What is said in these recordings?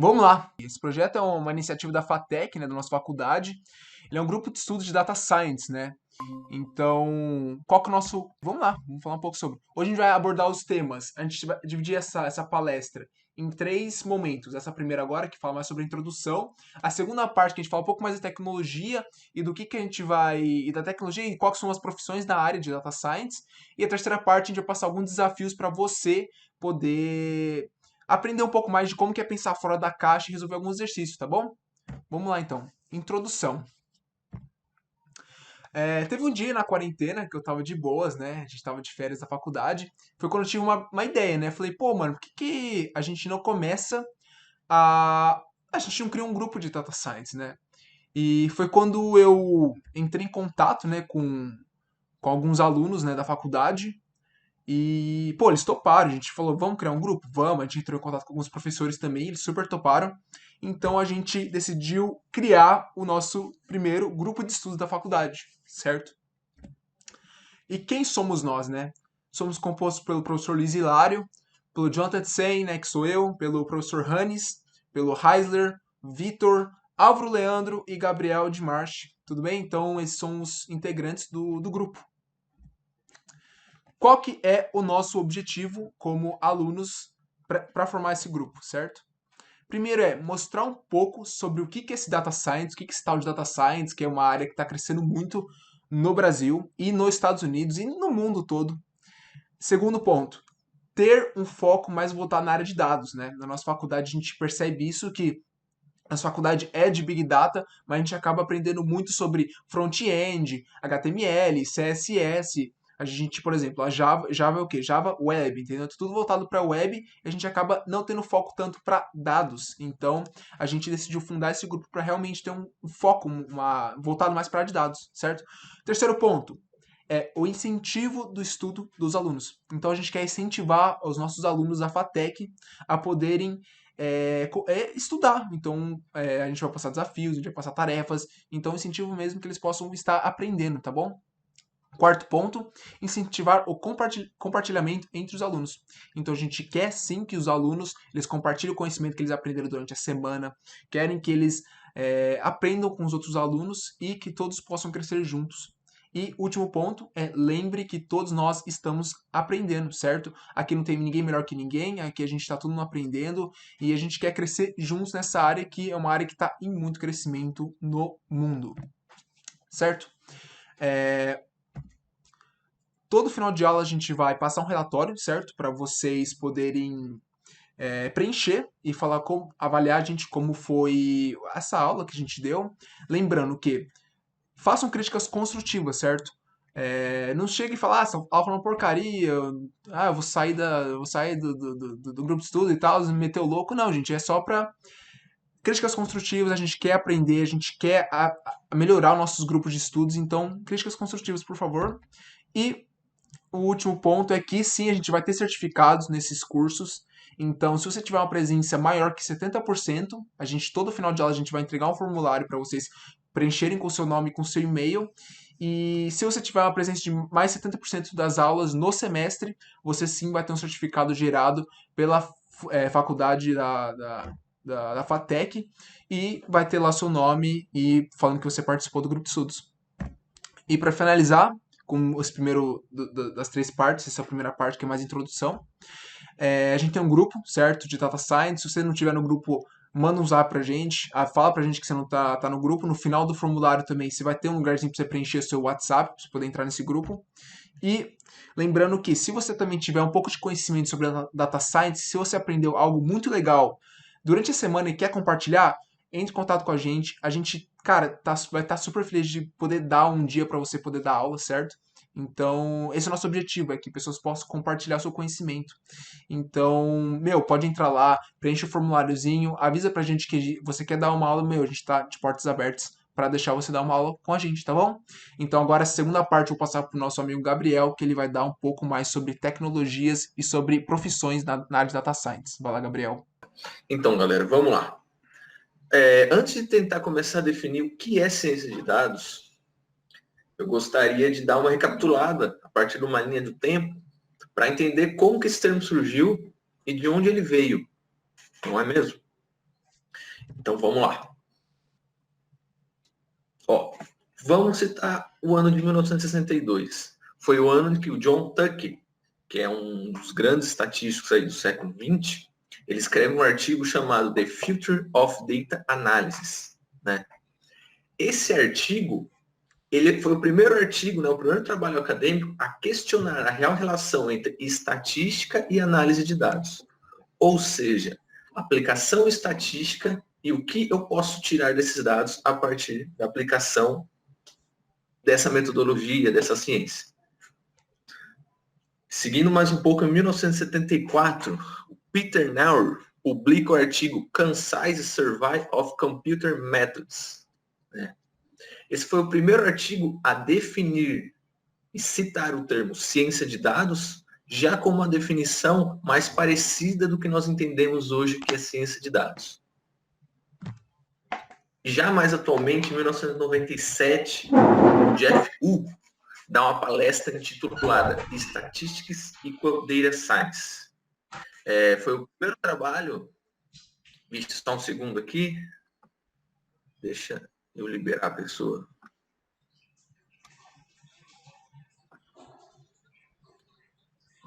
Vamos lá. Esse projeto é uma iniciativa da FATEC, né, da nossa faculdade. Ele é um grupo de estudos de data science, né? Então, qual que é o nosso. Vamos lá, vamos falar um pouco sobre. Hoje a gente vai abordar os temas. A gente vai dividir essa palestra em três momentos. Essa primeira agora, que fala mais sobre a introdução. A segunda parte, que a gente fala um pouco mais da tecnologia e do que a gente vai. E da tecnologia e quais são as profissões da área de data science. E a terceira parte, a gente vai passar alguns desafios para você poder aprender um pouco mais de como que é pensar fora da caixa e resolver alguns exercícios, tá bom? Vamos lá então. Introdução. Teve um dia na quarentena que eu tava de boas, né? A gente tava de férias da faculdade. Foi quando eu tive uma ideia, né? Falei, pô, mano, por que a gente não começa a. A gente não cria um grupo de data science, né? E foi quando eu entrei em contato, né, com alguns alunos, né, da faculdade. E, pô, eles toparam. A gente falou, vamos criar um grupo? Vamos. A gente entrou em contato com alguns professores também, eles super toparam. Então a gente decidiu criar o nosso primeiro grupo de estudos da faculdade, certo? E quem somos nós, né? Somos compostos pelo professor Luiz Hilário, pelo Jonathan Tsen, né, que sou eu, pelo professor Hannes, pelo Heisler, Vitor, Álvaro Leandro e Gabriel de Marche. Tudo bem? Então, esses são os integrantes do grupo. Qual que é o nosso objetivo como alunos para formar esse grupo, certo? Primeiro é mostrar um pouco sobre o que é esse data science, o que é esse tal de data science, que é uma área que está crescendo muito no Brasil e nos Estados Unidos e no mundo todo. Segundo ponto, ter um foco mais voltado na área de dados, né? Na nossa faculdade a gente percebe isso que a nossa faculdade é de Big Data, mas a gente acaba aprendendo muito sobre front-end, HTML, CSS. A gente, por exemplo, a Java é o quê? Java Web, entendeu? Tudo voltado para web e a gente acaba não tendo foco tanto para dados. Então, a gente decidiu fundar esse grupo para realmente ter um foco, voltado mais para a área de dados, certo? Terceiro ponto, é o incentivo do estudo dos alunos. Então a gente quer incentivar os nossos alunos da FATEC a poderem estudar. Então a gente vai passar desafios, a gente vai passar tarefas. Então incentivo mesmo que eles possam estar aprendendo, tá bom? Quarto ponto, incentivar o compartilhamento entre os alunos. Então a gente quer sim que os alunos eles compartilhem o conhecimento que eles aprenderam durante a semana, querem que eles aprendam com os outros alunos e que todos possam crescer juntos. E último ponto é lembre que todos nós estamos aprendendo, certo? Aqui não tem ninguém melhor que ninguém, aqui a gente está todo mundo aprendendo e a gente quer crescer juntos nessa área que é uma área que está em muito crescimento no mundo, certo? É, Todo final de aula a gente vai passar um relatório, certo? Para vocês poderem preencher e falar como, avaliar a gente como foi essa aula que a gente deu. Lembrando que façam críticas construtivas, certo? Não chegue e fale, essa aula foi uma porcaria, eu vou sair do grupo de estudo e tal, me meter o louco. Não, gente, é só para críticas construtivas, a gente quer aprender, a gente quer melhorar os nossos grupos de estudos, então, críticas construtivas, por favor. E o último ponto é que sim, a gente vai ter certificados nesses cursos. Então, se você tiver uma presença maior que 70%, todo final de aula a gente vai entregar um formulário para vocês preencherem com o seu nome e com o seu e-mail. E se você tiver uma presença de mais 70% das aulas no semestre, você sim vai ter um certificado gerado pela faculdade da FATEC e vai ter lá seu nome e falando que você participou do grupo de estudos. E para finalizar, com os primeiros das três partes, essa é a primeira parte que é mais introdução. A gente tem um grupo, certo, de data science. Se você não tiver no grupo, manda um zap pra gente, fala pra gente que você não tá no grupo. No final do formulário também, você vai ter um lugarzinho pra você preencher seu WhatsApp, pra você poder entrar nesse grupo. E lembrando que se você também tiver um pouco de conhecimento sobre a data science, se você aprendeu algo muito legal durante a semana e quer compartilhar, entre em contato com a gente. A gente, cara, vai estar super feliz de poder dar um dia para você poder dar aula, certo? Então, esse é o nosso objetivo, é que pessoas possam compartilhar seu conhecimento. Então, meu, pode entrar lá, preenche o formuláriozinho, avisa pra gente que você quer dar uma aula, meu, a gente tá de portas abertas para deixar você dar uma aula com a gente, tá bom? Então, agora a segunda parte eu vou passar pro nosso amigo Gabriel, que ele vai dar um pouco mais sobre tecnologias e sobre profissões na área de data science. Vai lá, Gabriel. Então, galera, vamos lá. Antes de tentar começar a definir o que é ciência de dados, eu gostaria de dar uma recapitulada a partir de uma linha do tempo para entender como que esse termo surgiu e de onde ele veio, não é mesmo? Então vamos lá. Ó, vamos citar o ano de 1962. Foi o ano em que o John Tukey, que é um dos grandes estatísticos aí do século XX, ele escreve um artigo chamado The Future of Data Analysis, né? Esse artigo, ele foi o primeiro artigo, né, o primeiro trabalho acadêmico a questionar a real relação entre estatística e análise de dados. Ou seja, aplicação estatística e o que eu posso tirar desses dados a partir da aplicação dessa metodologia, dessa ciência. Seguindo mais um pouco, em 1974, o Peter Naur publica o artigo Concise Survey of Computer Methods. Esse foi o primeiro artigo a definir e citar o termo ciência de dados, já com uma definição mais parecida do que nós entendemos hoje que é ciência de dados. Já mais atualmente, em 1997, o Jeff Hu dá uma palestra intitulada Statistics Equal Data Science. Foi o primeiro trabalho, visto só um segundo aqui, deixa eu liberar a pessoa.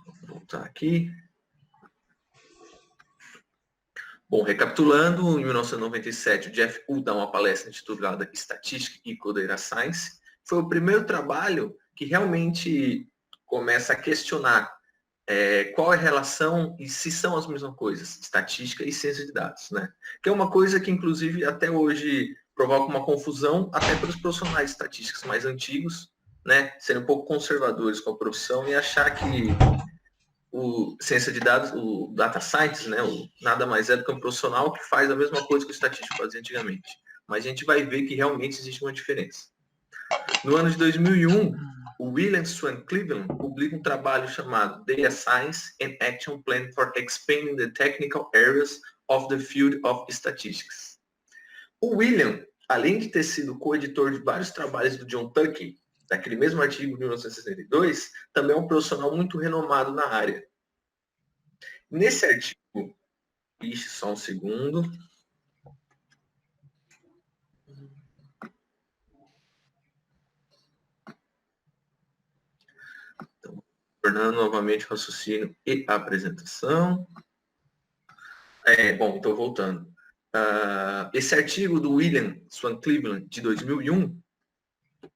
Vou voltar aqui. Bom, recapitulando, em 1997, o Jeff Hu dá uma palestra intitulada Statistics Equal Data Science. Foi o primeiro trabalho que realmente começa a questionar qual é a relação e se são as mesmas coisas, estatística e ciência de dados, né? Que é uma coisa que, inclusive, até hoje provoca uma confusão até para os profissionais estatísticos mais antigos, né? Serem um pouco conservadores com a profissão e achar que o ciência de dados, o data science, né? Nada mais é do que um profissional que faz a mesma coisa que o estatístico fazia antigamente. Mas a gente vai ver que realmente existe uma diferença. No ano de 2001, o William Swan Cleveland publica um trabalho chamado Data Science and Action Plan for Expanding the Technical Areas of the Field of Statistics. O William, além de ter sido coeditor de vários trabalhos do John Tukey, daquele mesmo artigo de 1962, também é um profissional muito renomado na área. Nesse artigo, só um segundo. Tornando novamente o raciocínio e a apresentação. Bom, então voltando. Esse artigo do William Swan Cleveland, de 2001,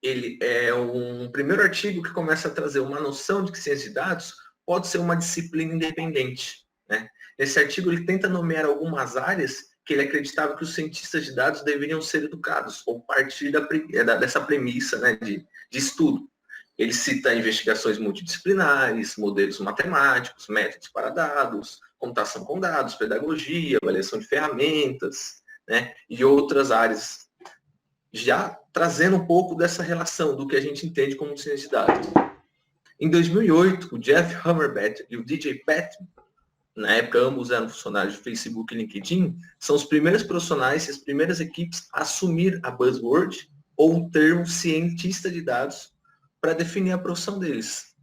ele é um primeiro artigo que começa a trazer uma noção de que ciência de dados pode ser uma disciplina independente, né? Nesse artigo, ele tenta nomear algumas áreas que ele acreditava que os cientistas de dados deveriam ser educados, ou partir dessa premissa, né, de estudo. Ele cita investigações multidisciplinares, modelos matemáticos, métodos para dados, computação com dados, pedagogia, avaliação de ferramentas, né, e outras áreas, já trazendo um pouco dessa relação do que a gente entende como ciência de dados. Em 2008, o Jeff Hummerbat e o DJ Patton, na época ambos eram funcionários de Facebook e LinkedIn, são os primeiros profissionais e as primeiras equipes a assumir a buzzword ou o termo cientista de dados para definir a profissão deles,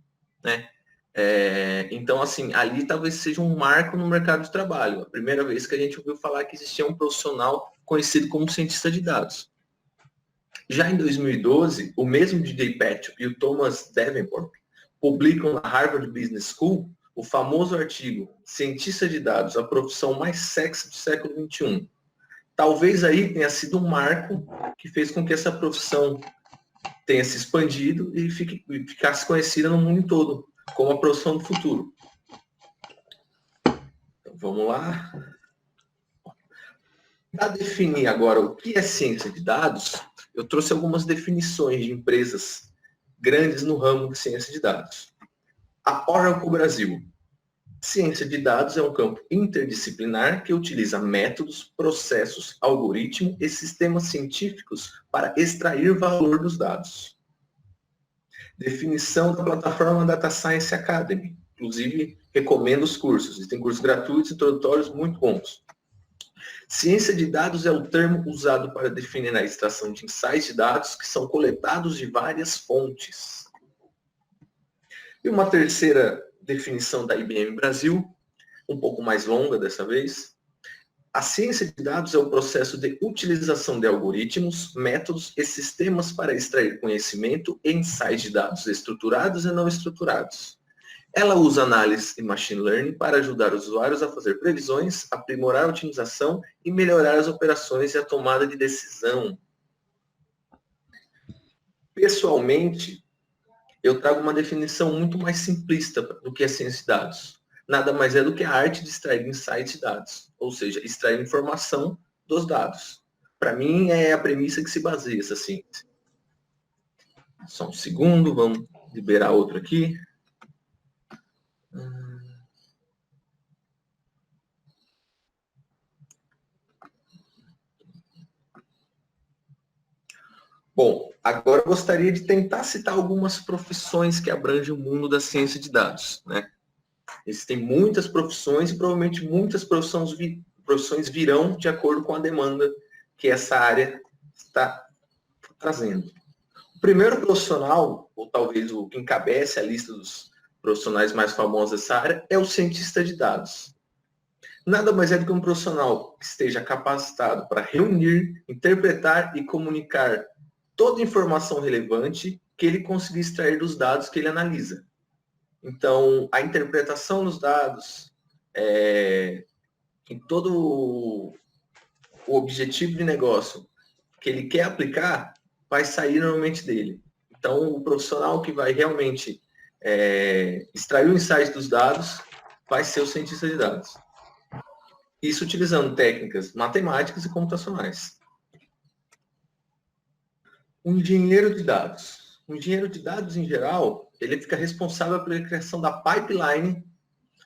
né? Então, assim, ali talvez seja um marco no mercado de trabalho. A primeira vez que a gente ouviu falar que existia um profissional conhecido como cientista de dados. Já em 2012, o mesmo DJ Patton e o Thomas Davenport publicam na Harvard Business School o famoso artigo Cientista de Dados, a profissão mais sexy do século XXI. Talvez aí tenha sido um marco que fez com que essa profissão tenha se expandido e ficasse conhecida no mundo todo, como a profissão do futuro. Então, vamos lá. Para definir agora o que é ciência de dados, eu trouxe algumas definições de empresas grandes no ramo de ciência de dados. A Oracle Brasil. Ciência de dados é um campo interdisciplinar que utiliza métodos, processos, algoritmos e sistemas científicos para extrair valor dos dados. Definição da plataforma Data Science Academy. Inclusive, recomendo os cursos. Existem cursos gratuitos e introdutórios muito bons. Ciência de dados é o termo usado para definir a extração de insights de dados que são coletados de várias fontes. E uma terceira definição da IBM Brasil, um pouco mais longa dessa vez. A ciência de dados é o processo de utilização de algoritmos, métodos e sistemas para extrair conhecimento e insights de dados estruturados e não estruturados. Ela usa análise e machine learning para ajudar os usuários a fazer previsões, aprimorar a otimização e melhorar as operações e a tomada de decisão. Pessoalmente, eu trago uma definição muito mais simplista do que a ciência de dados. Nada mais é do que a arte de extrair insights de dados, ou seja, extrair informação dos dados. Para mim, é a premissa que se baseia essa ciência. Só um segundo, vamos liberar outro aqui. Bom, agora eu gostaria de tentar citar algumas profissões que abrangem o mundo da ciência de dados, né? Existem muitas profissões e provavelmente muitas profissões virão de acordo com a demanda que essa área está trazendo. O primeiro profissional, ou talvez o que encabece a lista dos profissionais mais famosos dessa área, é o cientista de dados. Nada mais é do que um profissional que esteja capacitado para reunir, interpretar e comunicar toda a informação relevante que ele conseguir extrair dos dados que ele analisa. Então, a interpretação dos dados, em todo o objetivo de negócio que ele quer aplicar, vai sair normalmente dele. Então, o profissional que vai realmente extrair o insight dos dados vai ser o cientista de dados. Isso utilizando técnicas matemáticas e computacionais. O engenheiro de dados. O engenheiro de dados, em geral, ele fica responsável pela criação da pipeline,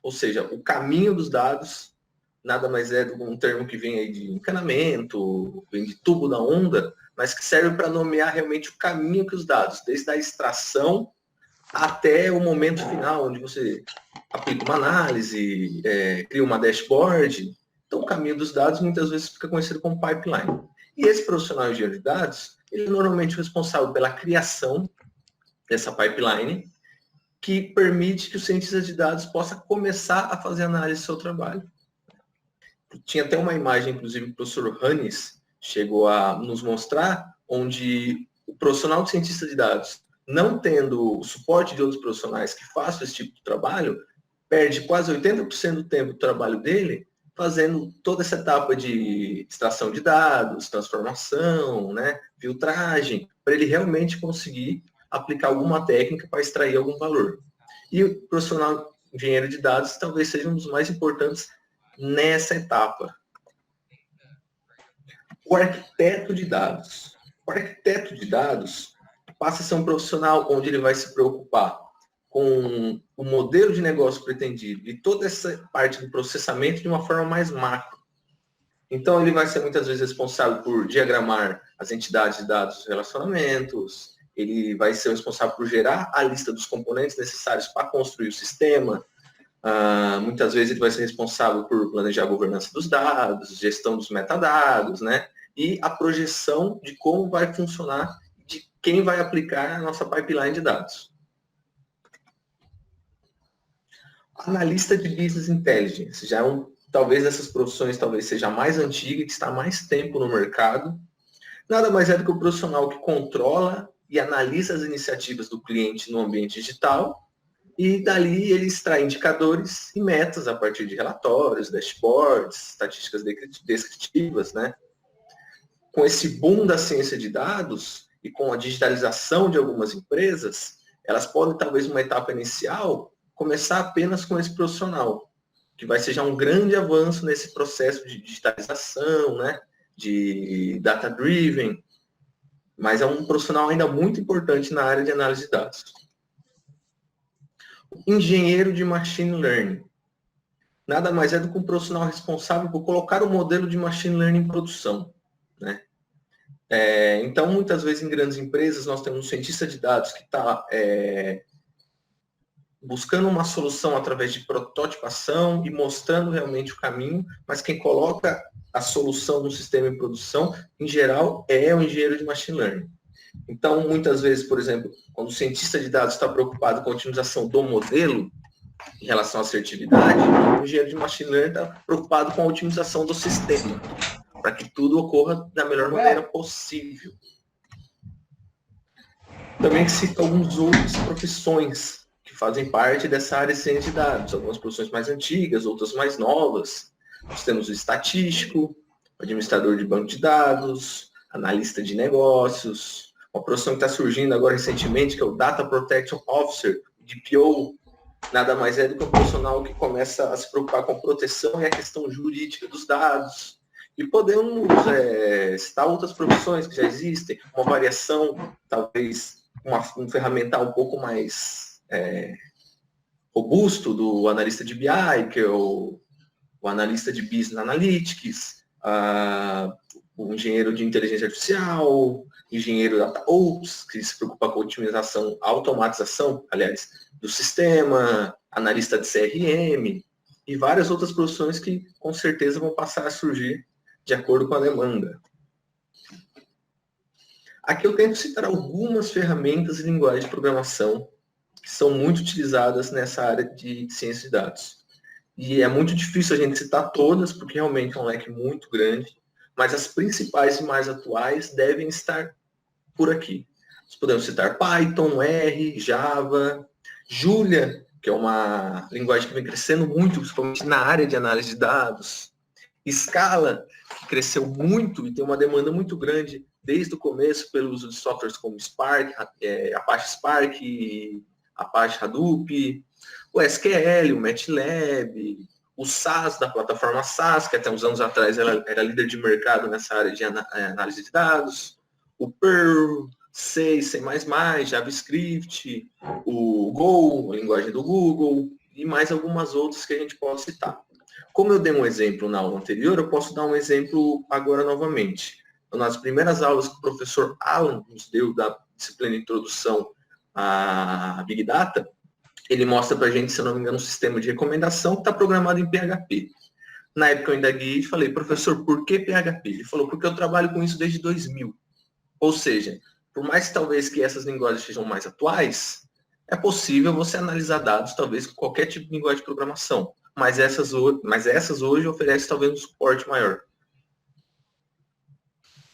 ou seja, o caminho dos dados, nada mais é do que um termo que vem aí de encanamento, vem de tubo da onda, mas que serve para nomear realmente o caminho que os dados, desde a extração até o momento final, onde você aplica uma análise, cria uma dashboard. Então, o caminho dos dados muitas vezes fica conhecido como pipeline. E esse profissional de engenheiro de dados, ele é normalmente responsável pela criação dessa pipeline, que permite que o cientista de dados possa começar a fazer análise do seu trabalho. Tinha até uma imagem, inclusive, que o professor Hannes chegou a nos mostrar, onde o profissional de cientista de dados, não tendo o suporte de outros profissionais que façam esse tipo de trabalho, perde quase 80% do tempo do trabalho dele fazendo toda essa etapa de extração de dados, transformação, né, filtragem, para ele realmente conseguir aplicar alguma técnica para extrair algum valor. E o profissional engenheiro de dados talvez seja um dos mais importantes nessa etapa. O arquiteto de dados. O arquiteto de dados passa a ser um profissional onde ele vai se preocupar com o modelo de negócio pretendido e toda essa parte do processamento de uma forma mais macro. Então, ele vai ser muitas vezes responsável por diagramar as entidades de dados dos relacionamentos, ele vai ser responsável por gerar a lista dos componentes necessários para construir o sistema. Muitas vezes ele vai ser responsável por planejar a governança dos dados, gestão dos metadados, né? E a projeção de como vai funcionar, de quem vai aplicar a nossa pipeline de dados. Analista de Business Intelligence, já talvez dessas profissões talvez seja a mais antiga, que está há mais tempo no mercado. Nada mais é do que o profissional que controla e analisa as iniciativas do cliente no ambiente digital e dali ele extrai indicadores e metas a partir de relatórios, dashboards, estatísticas descritivas, né? Com esse boom da ciência de dados e com a digitalização de algumas empresas, elas podem, talvez, numa etapa inicial, começar apenas com esse profissional, que vai ser já um grande avanço nesse processo de digitalização, né? De data-driven, mas é um profissional ainda muito importante na área de análise de dados. Engenheiro de Machine Learning. Nada mais é do que um profissional responsável por colocar o modelo de Machine Learning em produção, né? Então, muitas vezes em grandes empresas, nós temos um cientista de dados que está buscando uma solução através de prototipação e mostrando realmente o caminho, mas quem coloca a solução no sistema em produção, em geral, é o engenheiro de Machine Learning. Então, muitas vezes, por exemplo, quando o cientista de dados está preocupado com a otimização do modelo, Em relação à assertividade, o engenheiro de machine learning está preocupado com a otimização do sistema, para que tudo ocorra da melhor maneira possível. Também cita algumas outras profissões que fazem parte dessa área de ciência de dados, algumas profissões mais antigas, outras mais novas. Nós temos o estatístico, o administrador de banco de dados, analista de negócios, uma profissão que está surgindo agora recentemente, que é o Data Protection Officer, DPO, nada mais é do que um profissional que começa a se preocupar com a proteção e a questão jurídica dos dados. E podemos citar outras profissões que já existem, uma variação, talvez um ferramental um pouco mais robusto do analista de BI, que é o analista de Business Analytics, o engenheiro de inteligência artificial, engenheiro Data Ops, que se preocupa com a otimização, automatização, aliás, do sistema, analista de CRM, e várias outras profissões que com certeza vão passar a surgir de acordo com a demanda. Aqui eu tento citar algumas ferramentas e linguagens de programação que são muito utilizadas nessa área de ciência de dados. E é muito difícil a gente citar todas, porque realmente é um leque muito grande, mas as principais e mais atuais devem estar por aqui. Nós podemos citar Python, R, Java, Julia, que é uma linguagem que vem crescendo muito, principalmente na área de análise de dados. Scala, que cresceu muito e tem uma demanda muito grande desde o começo pelo uso de softwares como Spark, Apache Spark, Apache Hadoop, o SQL, o MATLAB, o SAS da plataforma SAS, que até uns anos atrás era líder de mercado nessa área de análise de dados, o Perl, C, C++, JavaScript, o Go, a linguagem do Google, e mais algumas outras que a gente pode citar. Como eu dei um exemplo na aula anterior, eu posso dar um exemplo agora novamente. Então, nas primeiras aulas que o professor Alan nos deu da disciplina de introdução à Big Data, ele mostra para a gente, se eu não me engano, um sistema de recomendação que está programado em PHP. Na época eu ainda guiei e falei, professor, por que PHP? Ele falou, porque eu trabalho com isso desde 2000. Ou seja, por mais que talvez que essas linguagens sejam mais atuais, é possível você analisar dados, talvez, com qualquer tipo de linguagem de programação. Mas essas hoje oferecem talvez um suporte maior.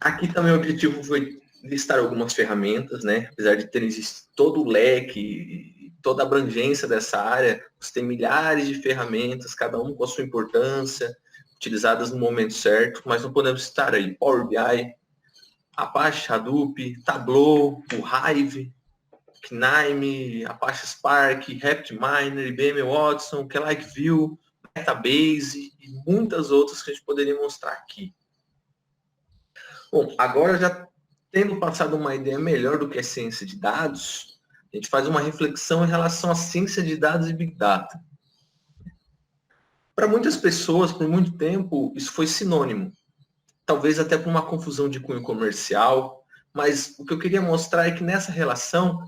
Aqui também o objetivo foi listar algumas ferramentas, né? Apesar de ter existido todo o leque, toda a abrangência dessa área, você tem milhares de ferramentas, cada uma com a sua importância, utilizadas no momento certo, mas não podemos citar aí Power BI, Apache Hadoop, Tableau, o Hive, Knime, Apache Spark, RapidMiner, IBM Watson, QlikView, Metabase e muitas outras que a gente poderia mostrar aqui. Bom, agora já tendo passado uma ideia melhor do que é ciência de dados, a gente faz uma reflexão em relação à ciência de dados e Big Data. Para muitas pessoas, por muito tempo, isso foi sinônimo. Talvez até por uma confusão de cunho comercial, mas o que eu queria mostrar é que nessa relação,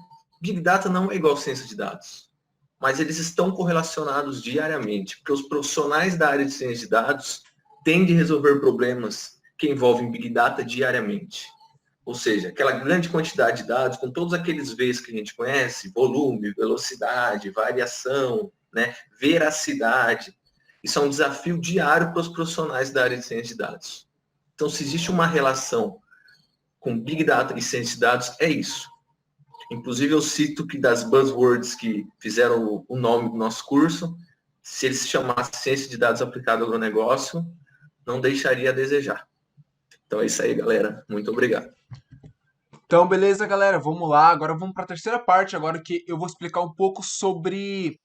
Big Data não é igual ciência de dados, mas eles estão correlacionados diariamente, porque os profissionais da área de ciência de dados têm de resolver problemas que envolvem Big Data diariamente. Ou seja, aquela grande quantidade de dados, com todos aqueles Vs que a gente conhece, volume, velocidade, variação, né, veracidade, isso é um desafio diário para os profissionais da área de ciência de dados. Então, se existe uma relação com Big Data e ciência de dados, é isso. Inclusive, eu cito que das buzzwords que fizeram o nome do nosso curso, se ele se chamasse Ciência de Dados Aplicada ao Agronegócio, não deixaria a desejar. Então é isso aí, galera. Muito obrigado. Então, beleza, galera, vamos lá. Agora vamos para a terceira parte, agora que eu vou explicar um pouco sobre...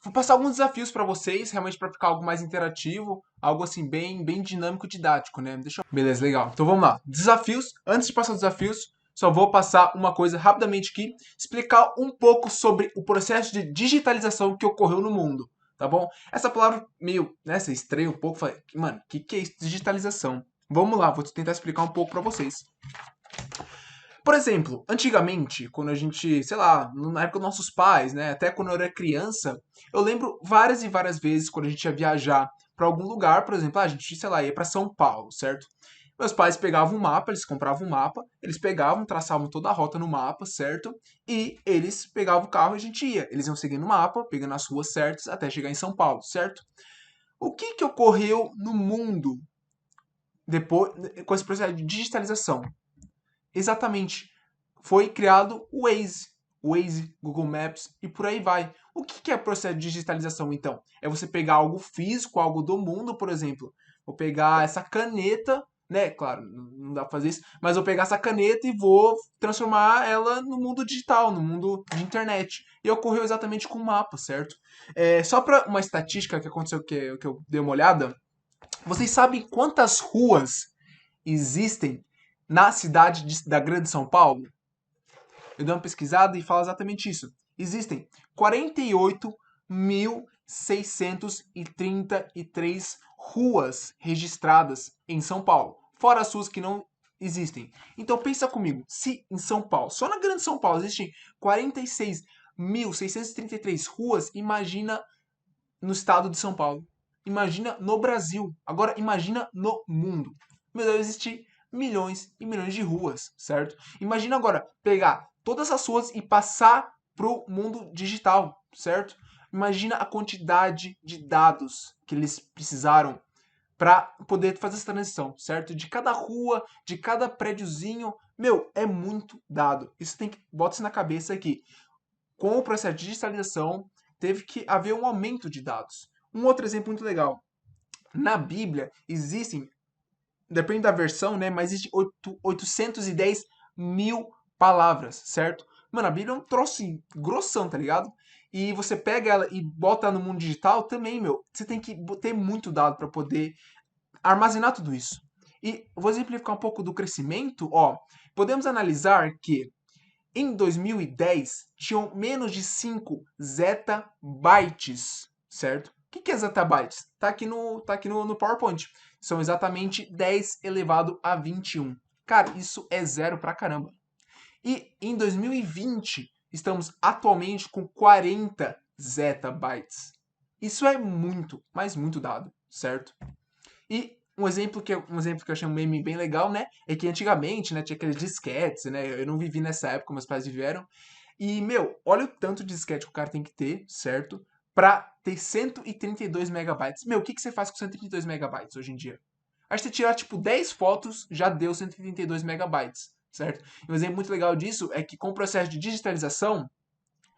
Vou passar alguns desafios para vocês, realmente para ficar algo mais interativo, algo assim bem dinâmico, didático, né? Beleza, legal. Então vamos lá. Desafios. Antes de passar os desafios, só vou passar uma coisa rapidamente aqui, explicar um pouco sobre o processo de digitalização que ocorreu no mundo, tá bom? Essa palavra meio, né, você estranha um pouco, falei, mano, o que é isso, digitalização? Vamos lá, vou tentar explicar um pouco para vocês. Por exemplo, antigamente, quando a gente, sei lá, na época dos nossos pais, né, até quando eu era criança, eu lembro várias e várias vezes quando a gente ia viajar para algum lugar, por exemplo, a gente, sei lá, ia para São Paulo, certo? Meus pais pegavam um mapa, eles compravam um mapa, eles pegavam, traçavam toda a rota no mapa, certo? E eles pegavam o carro e a gente ia. Eles iam seguindo o mapa, pegando as ruas certas até chegar em São Paulo, certo? O que que ocorreu no mundo depois com esse processo de digitalização? Exatamente, foi criado o Waze, Google Maps e por aí vai. O que que é o processo de digitalização, então? É você pegar algo físico, algo do mundo, por exemplo. Vou pegar essa caneta, né? Claro, não dá pra fazer isso, mas vou pegar essa caneta e vou transformar ela no mundo digital, no mundo de internet. E ocorreu exatamente com o mapa, certo? Só para uma estatística que aconteceu, que eu dei uma olhada, vocês sabem quantas ruas existem na cidade da Grande São Paulo? Eu dei uma pesquisada e fala exatamente isso. Existem 48.633 ruas registradas em São Paulo, fora as ruas que não existem. Então pensa comigo, se em São Paulo, só na Grande São Paulo existem 46.633 ruas, imagina no estado de São Paulo. Imagina no Brasil. Agora imagina no mundo. Meu Deus, existem milhões e milhões de ruas, certo? Imagina agora pegar todas as ruas e passar pro mundo digital, certo? Imagina a quantidade de dados que eles precisaram para poder fazer essa transição, certo? De cada rua, de cada prédiozinho, meu, é muito dado. Isso tem que bota isso na cabeça aqui. Com o processo de digitalização, teve que haver um aumento de dados. Um outro exemplo muito legal. Na Bíblia existem, depende da versão, né? Mas existe 810 mil palavras, certo? Mano, a Bíblia é um troço grossão, tá ligado? E você pega ela e bota no mundo digital também, meu. Você tem que ter muito dado para poder armazenar tudo isso. E vou exemplificar um pouco do crescimento, ó. Podemos analisar que em 2010 tinham menos de 5 zettabytes, certo? O que é zettabytes? Tá aqui no PowerPoint. São exatamente 10 elevado a 21. Cara, isso é zero pra caramba. E em 2020, estamos atualmente com 40 zettabytes. Isso é muito, mas muito dado, certo? E um exemplo que eu achei um meme bem legal, né? É que antigamente, né, tinha aqueles disquetes, né? Eu não vivi nessa época, meus pais viveram. E, meu, olha o tanto de disquete que o cara tem que ter, certo? Pra ter 132 megabytes. Meu, o que que você faz com 132 megabytes hoje em dia? Acho que você tirar, tipo, 10 fotos, já deu 132 megabytes, certo? E um exemplo muito legal disso é que com o processo de digitalização,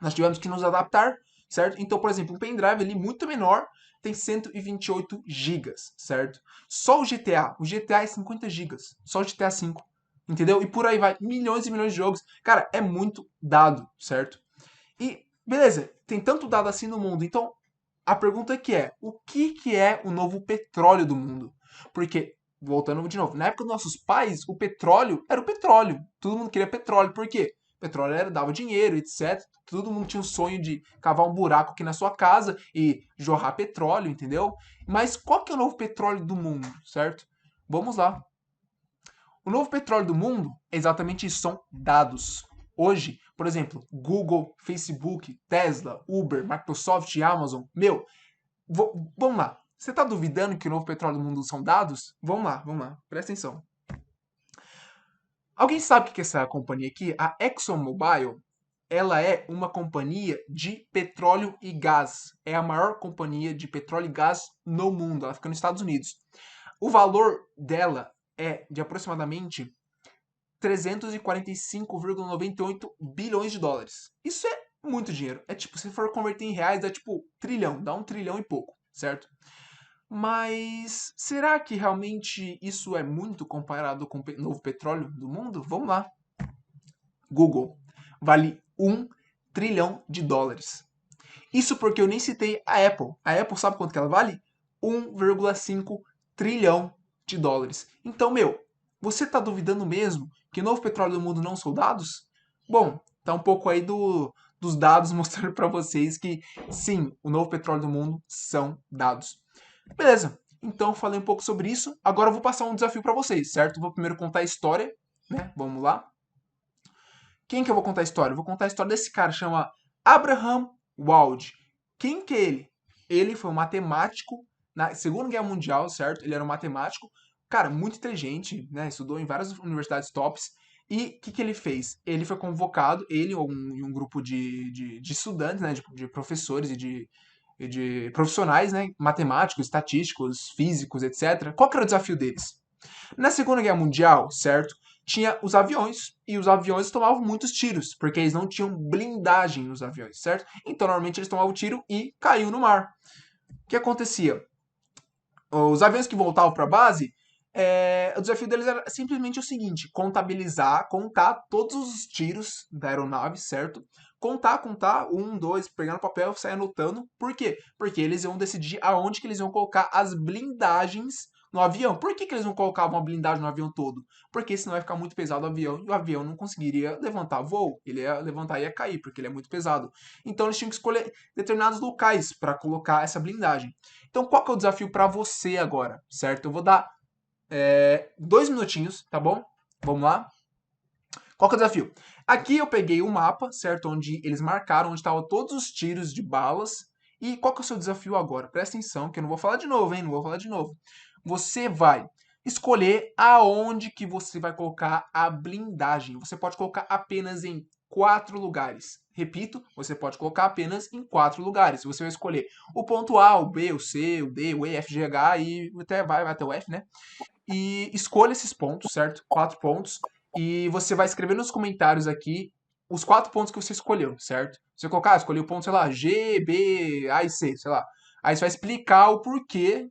nós tivemos que nos adaptar, certo? Então, por exemplo, um pendrive ali muito menor tem 128 gigas, certo? Só o GTA é 50 gigas, só o GTA V, entendeu? E por aí vai, milhões e milhões de jogos. Cara, é muito dado, certo? E beleza, tem tanto dado assim no mundo. Então, a pergunta aqui é, o que que é o novo petróleo do mundo? Porque voltando de novo, na época dos nossos pais, o petróleo era o petróleo. Todo mundo queria petróleo. Por quê? Petróleo dava dinheiro, etc. Todo mundo tinha o sonho de cavar um buraco aqui na sua casa e jorrar petróleo, entendeu? Mas qual que é o novo petróleo do mundo, certo? Vamos lá. O novo petróleo do mundo é exatamente isso, são dados. Hoje, por exemplo, Google, Facebook, Tesla, Uber, Microsoft e Amazon. Meu, vamos lá. Você está duvidando que o novo petróleo do mundo são dados? Vamos lá, presta atenção. Alguém sabe o que é essa companhia aqui? A ExxonMobil, ela é uma companhia de petróleo e gás. É a maior companhia de petróleo e gás no mundo. Ela fica nos Estados Unidos. O valor dela é de aproximadamente 345,98 bilhões de dólares. Isso é muito dinheiro. É tipo, se for converter em reais, dá tipo trilhão, dá 1 trilhão e pouco, certo? Mas será que realmente isso é muito comparado com o novo petróleo do mundo? Vamos lá. Google vale 1 trilhão de dólares. Isso porque eu nem citei a Apple. A Apple sabe quanto que ela vale? 1,5 trilhão de dólares. Então, meu, você está duvidando mesmo que o novo petróleo do mundo não são dados? Bom, tá um pouco aí dos dados mostrando para vocês que sim, o novo petróleo do mundo são dados. Beleza, então falei um pouco sobre isso. Agora eu vou passar um desafio para vocês, certo? Vou primeiro contar a história, né? Vamos lá. Quem que eu vou contar a história? Eu vou contar a história desse cara, chama Abraham Wald. Quem que é ele? Ele foi um matemático na Segunda Guerra Mundial, certo? Ele era um matemático. cara, muito inteligente, né? Estudou em várias universidades tops. E o que ele fez? Ele foi convocado, ele e um grupo de estudantes, né? De professores e de profissionais, né? Matemáticos, estatísticos, físicos, etc. Qual que era o desafio deles? Na Segunda Guerra Mundial, certo? Tinha os aviões, e os aviões tomavam muitos tiros, porque eles não tinham blindagem nos aviões, certo? Então, normalmente eles tomavam tiro e caiu no mar. O que acontecia? Os aviões que voltavam para a base, o desafio deles era simplesmente o seguinte: contabilizar, contar todos os tiros da aeronave, certo? Contar, um, dois, pegar no papel, sair anotando. Por quê? Porque eles iam decidir aonde que eles iam colocar as blindagens no avião. Por que eles não colocavam uma blindagem no avião todo? Porque senão ia ficar muito pesado o avião e o avião não conseguiria levantar voo. Ele ia levantar e ia cair, porque ele é muito pesado. Então eles tinham que escolher determinados locais para colocar essa blindagem. Então, qual que é o desafio para você agora, certo? Eu vou dar 2 minutinhos, tá bom? Vamos lá. Qual que é o desafio? Aqui eu peguei um mapa, certo? Onde eles marcaram onde estavam todos os tiros de balas. E qual que é o seu desafio agora? Presta atenção, que eu não vou falar de novo, hein? Não vou falar de novo. Você vai escolher aonde que você vai colocar a blindagem. Você pode colocar apenas em 4 lugares. Repito, você pode colocar apenas em 4 lugares. Você vai escolher o ponto A, o B, o C, o D, o E, F, G, H e até vai até o F, né? E escolha esses pontos, certo? 4 pontos. E você vai escrever nos comentários aqui os 4 pontos que você escolheu, certo? Você colocar, escolhi o ponto, sei lá, G, B, A e C, sei lá. Aí você vai explicar o porquê,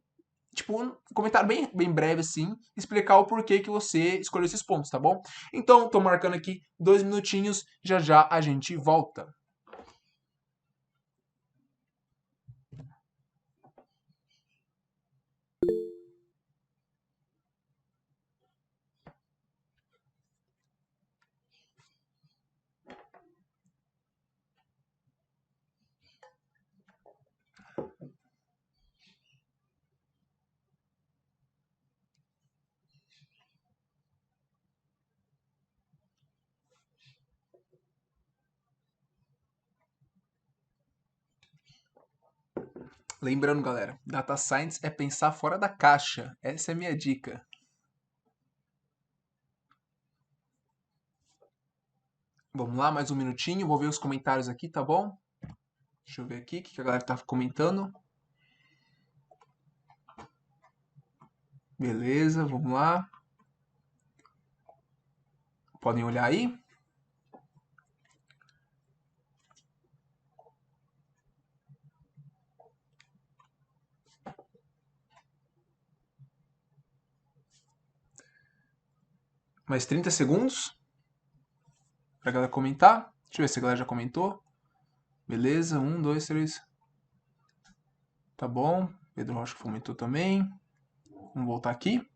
tipo, um comentário bem breve assim, explicar o porquê que você escolheu esses pontos, tá bom? Então, tô marcando aqui 2 minutinhos, já já a gente volta. Lembrando, galera, Data Science é pensar fora da caixa. Essa é a minha dica. Vamos lá, mais 1 minutinho. Vou ver os comentários aqui, tá bom? Deixa eu ver aqui o que a galera tá comentando. Beleza, vamos lá. Podem olhar aí. Mais 30 segundos pra galera comentar. Deixa eu ver se a galera já comentou. Beleza, 1, 2, 3. Tá bom. Pedro Rocha comentou também. Vamos voltar aqui.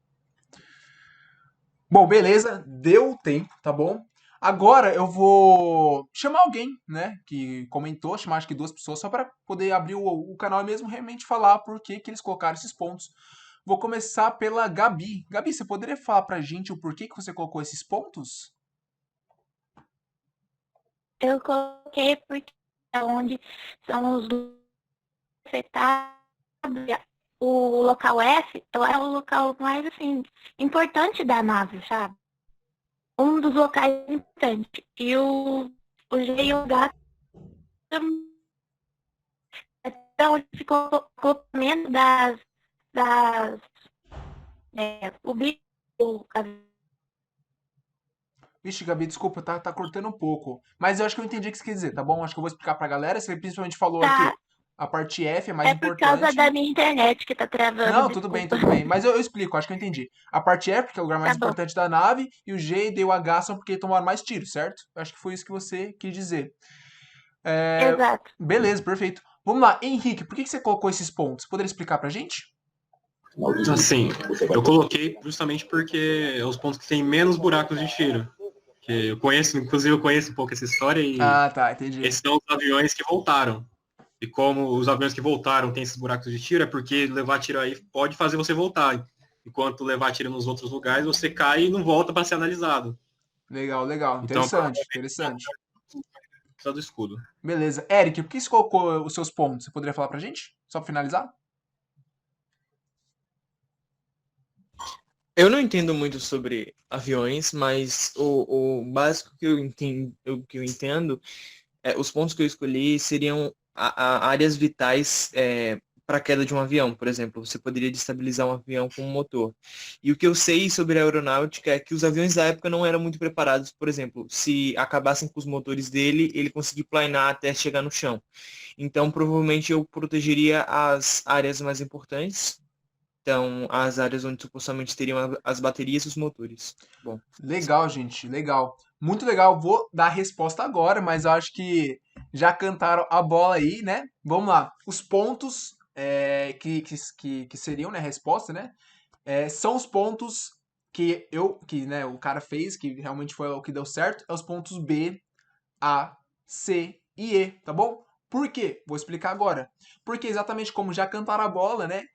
Bom, beleza. Deu o tempo, tá bom? Agora eu vou chamar alguém, né, que comentou, chamar acho que 2 pessoas, só para poder abrir o canal e mesmo realmente falar por que que eles colocaram esses pontos. Vou começar pela Gabi. Gabi, você poderia falar pra gente o porquê que você colocou esses pontos? Eu coloquei porque é onde são os afetados. O local F é o local mais, assim, importante da nave, sabe? Um dos locais importantes. E o G e o H é onde ficou o acoplamento o bicho, Vixe, Gabi, desculpa, tá cortando um pouco. Mas eu acho que eu entendi o que você quer dizer, tá bom? Acho que eu vou explicar pra galera. Você principalmente falou aí que tá. a parte F é mais É por causa importante. da minha internet que tá travando, Não, tudo bem, desculpa. tudo bem. Mas eu explico, acho que eu entendi. A parte F, que é o lugar mais Tá bom, importante da nave, e o G e D e o H são porque tomaram mais tiros, certo? Eu acho que foi isso que você quis dizer. É, exato. beleza, perfeito. Vamos lá, Henrique, por que que você colocou esses pontos? Poderia explicar pra gente? Assim, eu coloquei justamente porque é os pontos que têm menos buracos de tiro. Que eu conheço, inclusive eu conheço um pouco essa história e Ah, tá, entendi. esses são os aviões que voltaram. E como os aviões que voltaram têm esses buracos de tiro, é porque levar tiro aí pode fazer você voltar. Enquanto levar tiro nos outros lugares, você cai e não volta para ser analisado. Legal, legal. Então, Interessante, interessante. precisa do escudo. Beleza. Eric, por que você colocou os seus pontos? Você poderia falar pra gente? Só pra finalizar? Eu não entendo muito sobre aviões, mas o básico que eu entendo os pontos que eu escolhi seriam áreas vitais para a queda de um avião, por exemplo. Você poderia destabilizar um avião com um motor. E o que eu sei sobre a aeronáutica é que os aviões da época não eram muito preparados. Por exemplo, se acabassem com os motores dele, ele conseguia planar até chegar no chão. Então, provavelmente eu protegeria as áreas mais importantes. Então, as áreas onde supostamente teriam as baterias e os motores. Bom, Legal, gente, legal. Muito legal. Vou dar a resposta agora, mas eu acho que já cantaram a bola aí, né? Vamos lá. Os pontos que seriam, né, a resposta, né? São os pontos que né, o cara fez, que realmente foi o que deu certo, é os pontos B, A, C e E, tá bom? Por quê? Vou explicar agora. Porque exatamente como já cantaram a bola, né?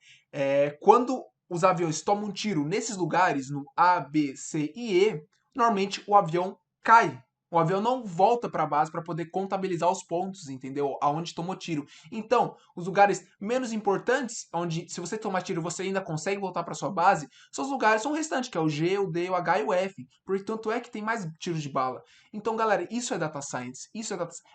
Quando os aviões tomam um tiro nesses lugares, no A, B, C e E, normalmente o avião cai. O avião não volta para a base para poder contabilizar os pontos, entendeu? Aonde tomou tiro. Então, os lugares menos importantes, onde se você tomar tiro você ainda consegue voltar para sua base, são os lugares, são o restante, que é o G, o D, o H e o F. Portanto, é que tem mais tiros de bala. Então, galera, isso é data science.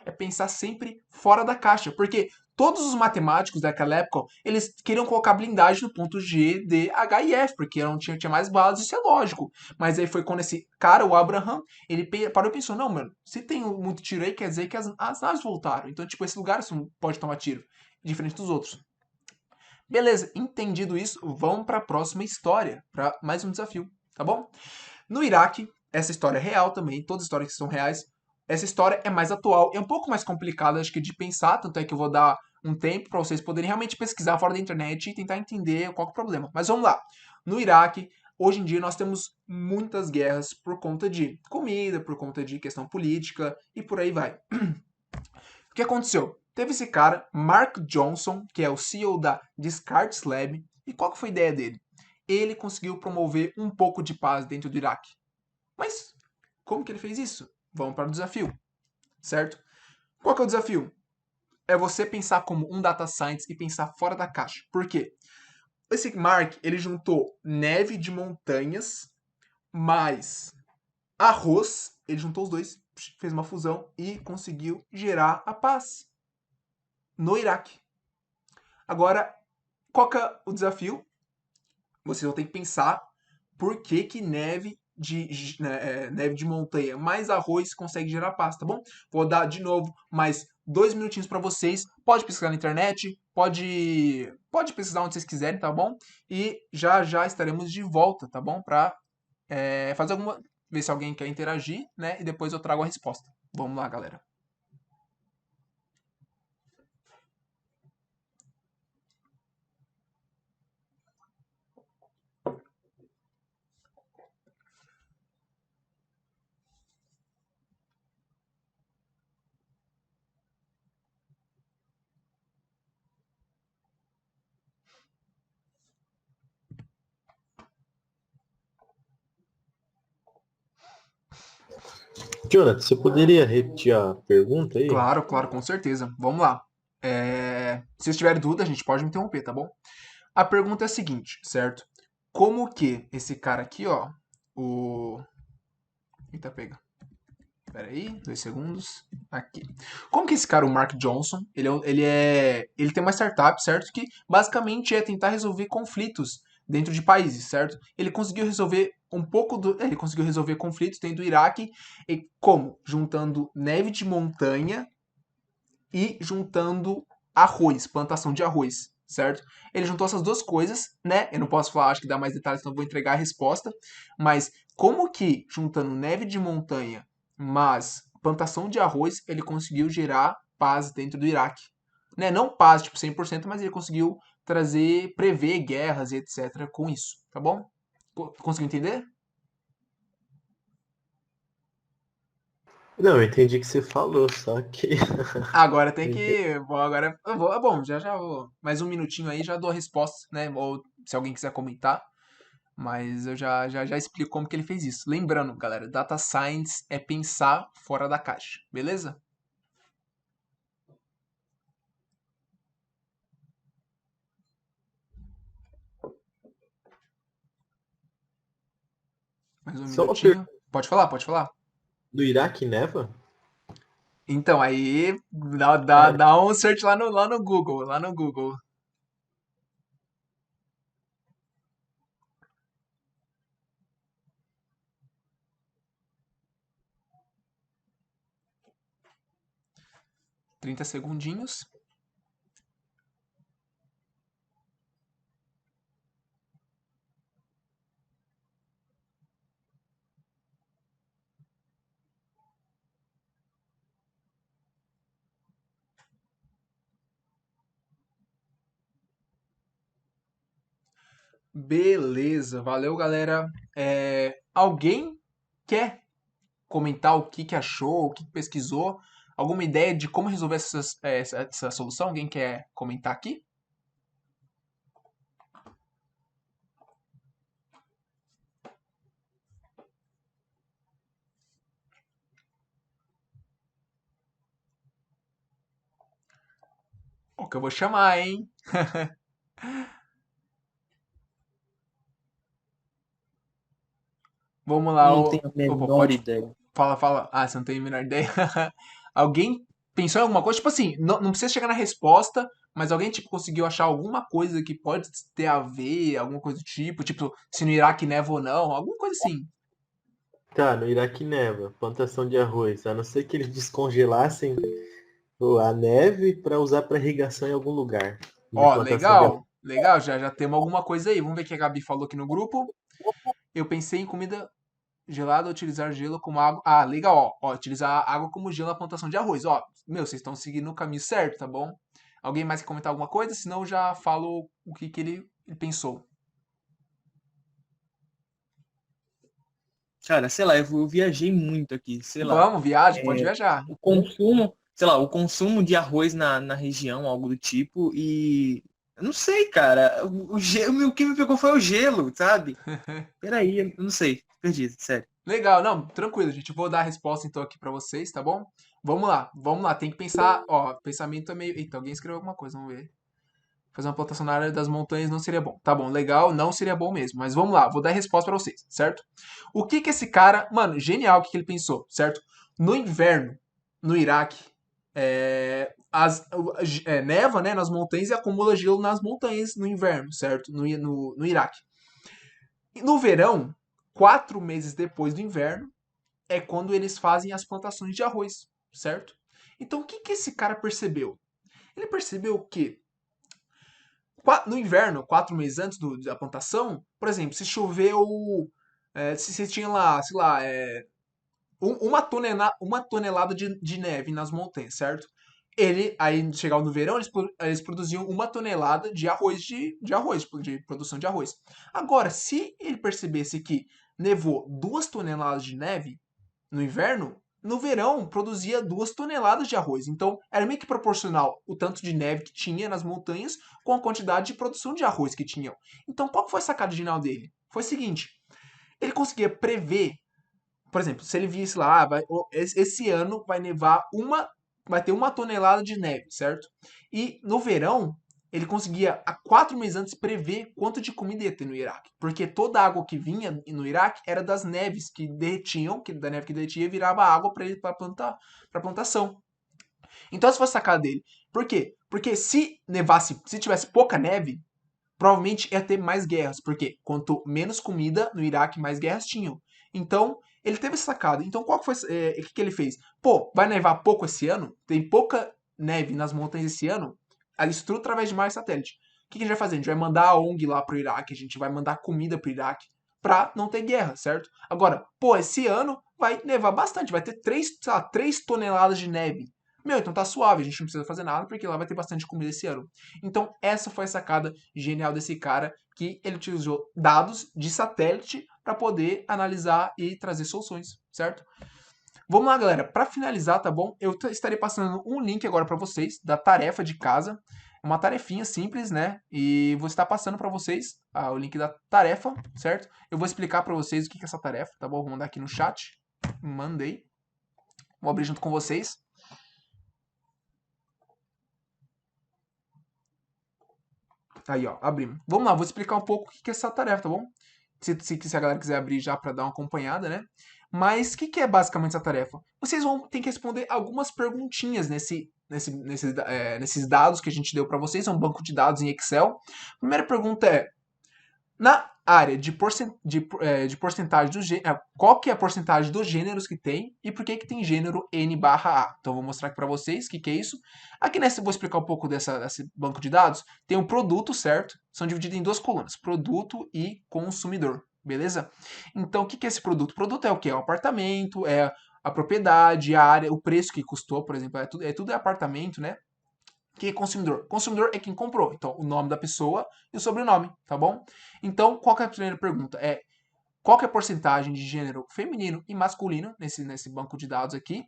É pensar sempre fora da caixa, porque todos os matemáticos daquela época, eles queriam colocar blindagem no ponto G, D, H e F, porque não tinha mais balas, isso é lógico. Mas aí foi quando esse cara, o Abraham, ele parou e pensou, não, mano, se tem muito tiro aí, quer dizer que as naves voltaram. Então, tipo, esse lugar você não pode tomar tiro, diferente dos outros. Beleza, entendido isso, vamos para a próxima história, para mais um desafio, tá bom? No Iraque, essa história é real também, todas as histórias que são reais. Essa história é mais atual, é um pouco mais complicada, acho que de pensar, tanto é que eu vou dar um tempo para vocês poderem realmente pesquisar fora da internet e tentar entender qual é o problema. Mas vamos lá. No Iraque, hoje em dia nós temos muitas guerras por conta de comida, por conta de questão política e por aí vai. O que aconteceu? Teve esse cara, Mark Johnson, que é o CEO da Descartes Lab, e qual que foi a ideia dele? Ele conseguiu promover um pouco de paz dentro do Iraque. Mas como que ele fez isso? Vamos para o desafio, certo? Qual que é o desafio? É você pensar como um data science e pensar fora da caixa. Por quê? Esse Mark, ele juntou neve de montanhas mais arroz, ele juntou os dois, fez uma fusão e conseguiu gerar a paz no Iraque. Agora, qual que é o desafio? Vocês vão ter que pensar por que que neve de montanha mais arroz consegue gerar paz, tá bom? Vou dar de novo mais 2 minutinhos para vocês. Pode pesquisar na internet, pode pesquisar onde vocês quiserem, tá bom? E já já estaremos de volta, tá bom? Para fazer alguma, ver se alguém quer interagir, né? E depois eu trago a resposta. Vamos lá, galera. Jonathan, você poderia repetir a pergunta aí? Claro, claro, com certeza. Vamos lá. Se vocês tiverem dúvida, a gente pode me interromper, tá bom? A pergunta é a seguinte, certo? Como que esse cara aqui, ó, o... Eita, pega. Pera aí, 2 segundos. Aqui. Como que esse cara, o Mark Johnson, ele tem uma startup, certo? Que basicamente é tentar resolver conflitos dentro de países, certo? Ele conseguiu resolver ele conseguiu resolver conflitos dentro do Iraque e como? Juntando neve de montanha e juntando arroz, plantação de arroz, certo? Ele juntou essas duas coisas, né? Eu não posso falar, acho que dá mais detalhes, então vou entregar a resposta. Mas como que juntando neve de montanha, mas plantação de arroz, ele conseguiu gerar paz dentro do Iraque? Né? Não paz, tipo 100%, mas ele conseguiu prever guerras e etc. com isso, tá bom? Conseguiu entender? Não, eu entendi o que você falou, só que. Agora tem que. Bom, agora eu vou. Bom, já vou. Mais um minutinho aí, já dou a resposta, né? Ou se alguém quiser comentar. Mas eu já explico como que ele fez isso. Lembrando, galera, data science é pensar fora da caixa, beleza? Mais um Só uma minutinho. Pode falar, pode falar. No Iraque neva? Então, aí dá um search lá no Google, lá no Google. Trinta segundinhos. Beleza, valeu, galera. Alguém quer comentar o que achou, o que pesquisou? Alguma ideia de como resolver essa solução? Alguém quer comentar aqui? O que eu vou chamar, hein? Vamos Eu lá. não tenho a Opa, menor pode. ideia. Fala, fala. Ah, você não tem a menor ideia? Alguém pensou em alguma coisa? Tipo assim, não precisa chegar na resposta, mas alguém, tipo, conseguiu achar alguma coisa que pode ter a ver, alguma coisa do tipo, se no Iraque neva ou não, alguma coisa assim. Tá, no Iraque neva, plantação de arroz. A não ser que eles descongelassem a neve para usar para irrigação em algum lugar de Ó, plantação de arroz. legal, legal, já temos alguma coisa aí. Vamos ver o que a Gabi falou aqui no grupo. Eu pensei em comida gelada, utilizar gelo como água. Ah, legal, ó, utilizar água como gelo na plantação de arroz. Ó, meu, vocês estão seguindo o caminho certo, tá bom? Alguém mais quer comentar alguma coisa? Senão eu já falo o que ele pensou. Cara, sei lá, eu viajei muito aqui, sei lá. Vamos, viagem, pode viajar. O consumo, sei lá, o consumo de arroz na região, algo do tipo, e eu não sei, cara. O que me pegou foi o gelo, sabe? Peraí, eu não sei, perdi, sério. Legal, não, tranquilo, gente. Eu vou dar a resposta então aqui pra vocês, tá bom? Vamos lá. Tem que pensar, ó, pensamento é meio. Eita, alguém escreveu alguma coisa, vamos ver. Fazer uma plantação na área das montanhas não seria bom. Tá bom, legal, não seria bom mesmo. Mas vamos lá, vou dar a resposta pra vocês, certo? O que que esse cara, mano, genial o que que ele pensou, certo? No inverno, no Iraque, neva, né, nas montanhas e acumula gelo nas montanhas no inverno, certo? No Iraque. E no verão, 4 meses depois do inverno, é quando eles fazem as plantações de arroz, certo? Então o que que esse cara percebeu? Ele percebeu que no inverno, 4 meses antes da plantação, por exemplo, se choveu, se você tinha lá, sei lá, uma tonelada de neve nas montanhas, certo? Aí chegava no verão, eles produziam 1 tonelada de arroz, de arroz, de produção de arroz. Agora, se ele percebesse que nevou 2 toneladas de neve no inverno, no verão produzia 2 toneladas de arroz. Então era meio que proporcional o tanto de neve que tinha nas montanhas com a quantidade de produção de arroz que tinham. Então qual que foi a sacada genial dele? Foi o seguinte: ele conseguia prever, por exemplo, se ele visse lá, esse ano vai nevar vai ter 1 tonelada de neve, certo? E no verão ele conseguia, há 4 meses antes, prever quanto de comida ia ter no Iraque. Porque toda a água que vinha no Iraque era das neves que derretiam, da neve que derretia, virava água para ele para plantar, para plantação. Então essa foi a sacada dele. Por quê? Porque se tivesse pouca neve, provavelmente ia ter mais guerras, porque quanto menos comida no Iraque, mais guerras tinham. Então, ele teve essa sacada. Então, qual que foi, o que ele fez? Pô, vai nevar pouco esse ano? Tem pouca neve nas montanhas esse ano? Ela estuda através de mais satélite. O que a gente vai fazer? A gente vai mandar a ONG lá pro Iraque, a gente vai mandar comida pro Iraque pra não ter guerra, certo? Agora, pô, esse ano vai nevar bastante, vai ter 3 toneladas de neve. Meu, então tá suave, a gente não precisa fazer nada porque lá vai ter bastante comida esse ano. Então, essa foi a sacada genial desse cara, que ele utilizou dados de satélite para poder analisar e trazer soluções, certo? Vamos lá, galera. Para finalizar, tá bom? Eu estarei passando um link agora para vocês da tarefa de casa. Uma tarefinha simples, né? E vou estar passando para vocês o link da tarefa, certo? Eu vou explicar para vocês o que é essa tarefa, tá bom? Vou mandar aqui no chat. Mandei. Vou abrir junto com vocês. Aí, ó, abrimos. Vamos lá, vou explicar um pouco o que é essa tarefa, tá bom? se a galera quiser abrir já para dar uma acompanhada, né? Mas o que é basicamente essa tarefa? Vocês vão ter que responder algumas perguntinhas nesses dados que a gente deu para vocês, é um banco de dados em Excel. Primeira pergunta é, na área de porcentagem do gênero, qual que é a porcentagem dos gêneros que tem e por que tem gênero N/A? Então, eu vou mostrar aqui para vocês o que é isso. Aqui nessa, eu vou explicar um pouco desse banco de dados. Tem um produto, certo? São divididos em duas colunas, produto e consumidor, beleza? Então, o que é esse produto? O produto é o quê? É o apartamento, é a propriedade, a área, o preço que custou, por exemplo, tudo é apartamento, né? Que é consumidor? Consumidor é quem comprou. Então, o nome da pessoa e o sobrenome, tá bom? Então, qual que é a primeira pergunta? Qual que é a porcentagem de gênero feminino e masculino nesse banco de dados aqui?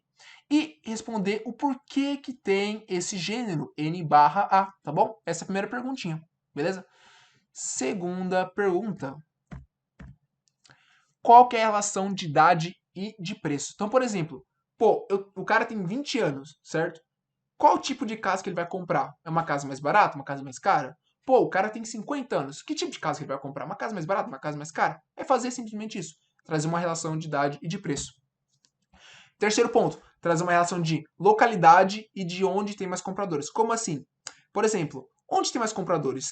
E responder o porquê que tem esse gênero N/A, tá bom? Essa é a primeira perguntinha, beleza? Segunda pergunta. Qual que é a relação de idade e de preço? Então, por exemplo, o cara tem 20 anos, certo? Qual tipo de casa que ele vai comprar? É uma casa mais barata? Uma casa mais cara? O cara tem 50 anos. Que tipo de casa que ele vai comprar? Uma casa mais barata? Uma casa mais cara? É fazer simplesmente isso. Trazer uma relação de idade e de preço. Terceiro ponto. Trazer uma relação de localidade e de onde tem mais compradores. Como assim? Por exemplo, onde tem mais compradores?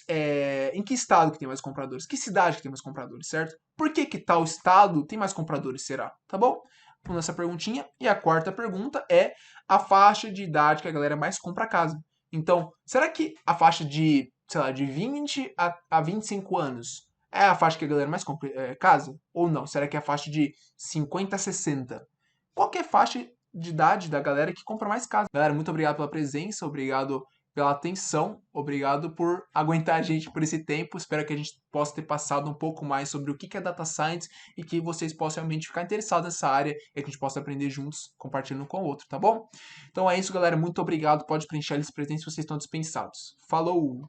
Em que estado que tem mais compradores? Que cidade que tem mais compradores, certo? Por que tal estado tem mais compradores, será? Tá bom? Vamos nessa perguntinha. E a quarta pergunta é a faixa de idade que a galera mais compra casa. Então, será que a faixa de, sei lá, de 20 a 25 anos é a faixa que a galera mais compra casa? Ou não? Será que é a faixa de 50 a 60? Qual que é a faixa de idade da galera que compra mais casa? Galera, muito obrigado pela presença, obrigado pela atenção, obrigado por aguentar a gente por esse tempo. Espero que a gente possa ter passado um pouco mais sobre o que é Data Science e que vocês possam realmente ficar interessados nessa área e que a gente possa aprender juntos, compartilhando com o outro, tá bom? Então é isso, galera. Muito obrigado. Pode preencher a lista de presentes se vocês estão dispensados. Falou!